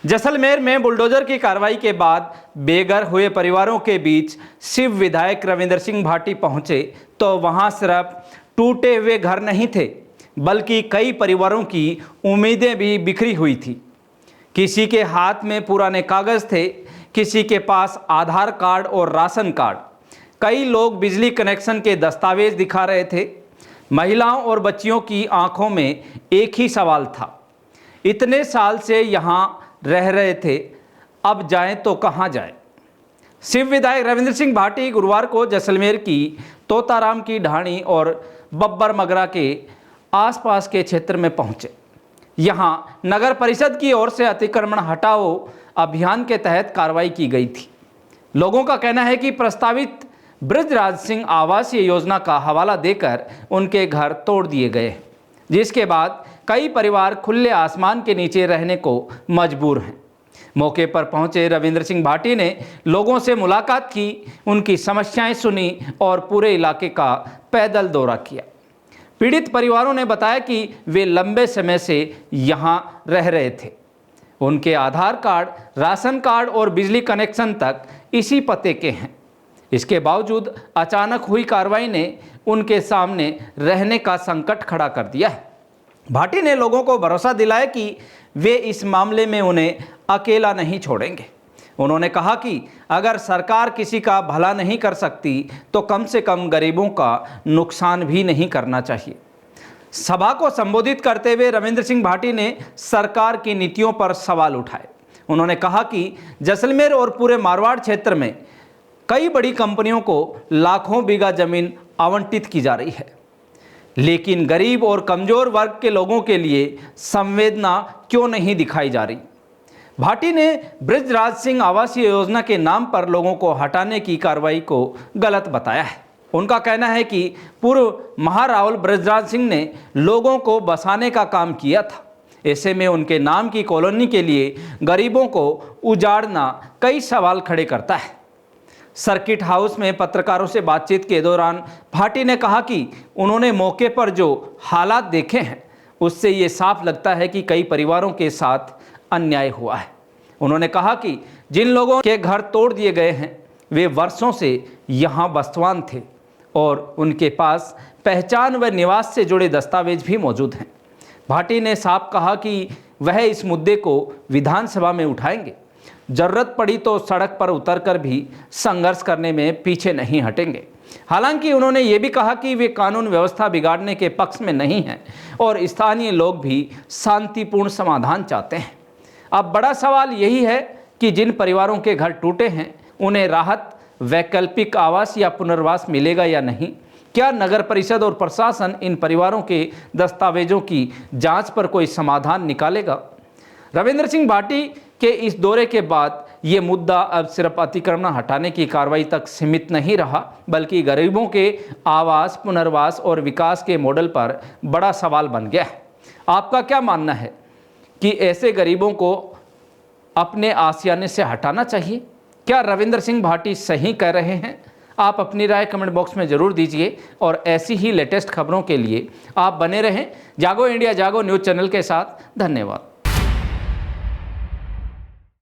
जैसलमेर में बुलडोजर की कार्रवाई के बाद बेघर हुए परिवारों के बीच शिव विधायक रविंद्र सिंह भाटी पहुंचे तो वहां सिर्फ टूटे हुए घर नहीं थे, बल्कि कई परिवारों की उम्मीदें भी बिखरी हुई थी। किसी के हाथ में पुराने कागज थे, किसी के पास आधार कार्ड और राशन कार्ड। कई लोग बिजली कनेक्शन के दस्तावेज दिखा रहे थे। महिलाओं और बच्चियों की आंखों में एक ही सवाल था, इतने साल से यहाँ रह रहे थे, अब जाएं तो कहां जाएं। शिव विधायक रविंद्र सिंह भाटी गुरुवार को जैसलमेर की तोताराम की ढाणी और बब्बर मगरा के आसपास के क्षेत्र में पहुंचे। यहां नगर परिषद की ओर से अतिक्रमण हटाओ अभियान के तहत कार्रवाई की गई थी। लोगों का कहना है कि प्रस्तावित बृजराज सिंह आवासीय योजना का हवाला देकर उनके घर तोड़ दिए गए, जिसके बाद कई परिवार खुले आसमान के नीचे रहने को मजबूर हैं। मौके पर पहुंचे रविंद्र सिंह भाटी ने लोगों से मुलाकात की, उनकी समस्याएं सुनी और पूरे इलाके का पैदल दौरा किया। पीड़ित परिवारों ने बताया कि वे लंबे समय से यहां रह रहे थे। उनके आधार कार्ड, राशन कार्ड और बिजली कनेक्शन तक इसी पते के हैं। इसके बावजूद अचानक हुई कार्रवाई ने उनके सामने रहने का संकट खड़ा कर दिया है। भाटी ने लोगों को भरोसा दिलाया कि वे इस मामले में उन्हें अकेला नहीं छोड़ेंगे। उन्होंने कहा कि अगर सरकार किसी का भला नहीं कर सकती तो कम से कम गरीबों का नुकसान भी नहीं करना चाहिए। सभा को संबोधित करते हुए रविंद्र सिंह भाटी ने सरकार की नीतियों पर सवाल उठाए। उन्होंने कहा कि जैसलमेर और पूरे मारवाड़ क्षेत्र में कई बड़ी कंपनियों को लाखों बीघा जमीन आवंटित की जा रही है, लेकिन गरीब और कमजोर वर्ग के लोगों के लिए संवेदना क्यों नहीं दिखाई जा रही। भाटी ने बृजराज सिंह आवासीय योजना के नाम पर लोगों को हटाने की कार्रवाई को गलत बताया है। उनका कहना है कि पूर्व महारावल बृजराज सिंह ने लोगों को बसाने का काम किया था। ऐसे में उनके नाम की कॉलोनी के लिए गरीबों को उजाड़ना कई सवाल खड़े करता है। सर्किट हाउस में पत्रकारों से बातचीत के दौरान भाटी ने कहा कि उन्होंने मौके पर जो हालात देखे हैं उससे ये साफ लगता है कि कई परिवारों के साथ अन्याय हुआ है। उन्होंने कहा कि जिन लोगों के घर तोड़ दिए गए हैं वे वर्षों से यहाँ बसवान थे और उनके पास पहचान व निवास से जुड़े दस्तावेज भी मौजूद हैं। भाटी ने साफ कहा कि वह इस मुद्दे को विधानसभा में उठाएंगे। जरूरत पड़ी तो सड़क पर उतरकर भी संघर्ष करने में पीछे नहीं हटेंगे। हालांकि उन्होंने ये भी कहा कि वे कानून व्यवस्था बिगाड़ने के पक्ष में नहीं हैं और स्थानीय लोग भी शांतिपूर्ण समाधान चाहते हैं। अब बड़ा सवाल यही है कि जिन परिवारों के घर टूटे हैं उन्हें राहत, वैकल्पिक आवास या पुनर्वास मिलेगा या नहीं। क्या नगर परिषद और प्रशासन इन परिवारों के दस्तावेजों की जांच पर कोई समाधान निकालेगा? रविंद्र सिंह भाटी के इस दौरे के बाद ये मुद्दा अब सिर्फ अतिक्रमण हटाने की कार्रवाई तक सीमित नहीं रहा, बल्कि गरीबों के आवास, पुनर्वास और विकास के मॉडल पर बड़ा सवाल बन गया है। आपका क्या मानना है कि ऐसे गरीबों को अपने आशियाने से हटाना चाहिए? क्या रविंद्र सिंह भाटी सही कह रहे हैं? आप अपनी राय कमेंट बॉक्स में ज़रूर दीजिए और ऐसी ही लेटेस्ट खबरों के लिए आप बने रहें जागो इंडिया जागो न्यूज़ चैनल के साथ। धन्यवाद।